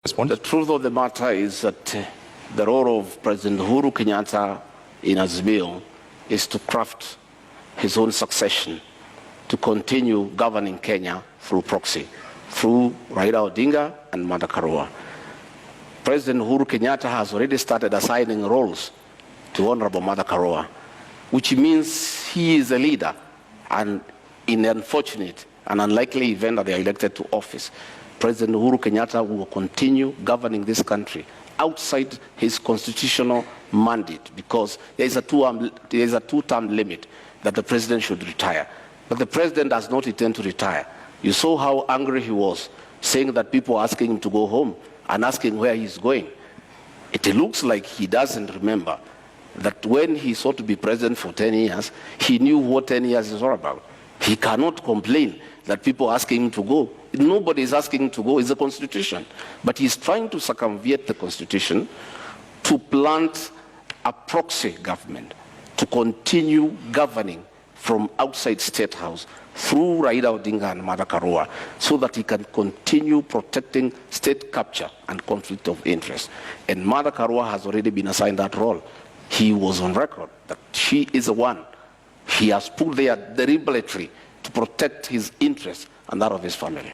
Respond. The truth of the matter is that the role of President Uhuru Kenyatta in Azimio is to craft his own succession, to continue governing Kenya through proxy, through Raila Odinga and Martha Karua. President Uhuru Kenyatta has already started assigning roles to Honorable Martha Karua, which means he is a leader, and in the unfortunate and unlikely event that they are elected to office, President Uhuru Kenyatta will continue governing this country outside his constitutional mandate, because there is a two-term limit that the president should retire. But the president does not intend to retire. You saw how angry he was, saying that people are asking him to go home and asking where he's going. It looks like he doesn't remember that when he sought to be president for 10 years, he knew what 10 years is all about. He cannot complain that people are asking him to go. Nobody is asking him to go. It's the Constitution. But he's trying to circumvent the Constitution to plant a proxy government, to continue governing from outside State House through Raila Odinga and Martha Karua, so that he can continue protecting state capture and conflict of interest. And Martha Karua has already been assigned that role. He was on record that she is the one he has put there deliberately to protect his interests and that of his family.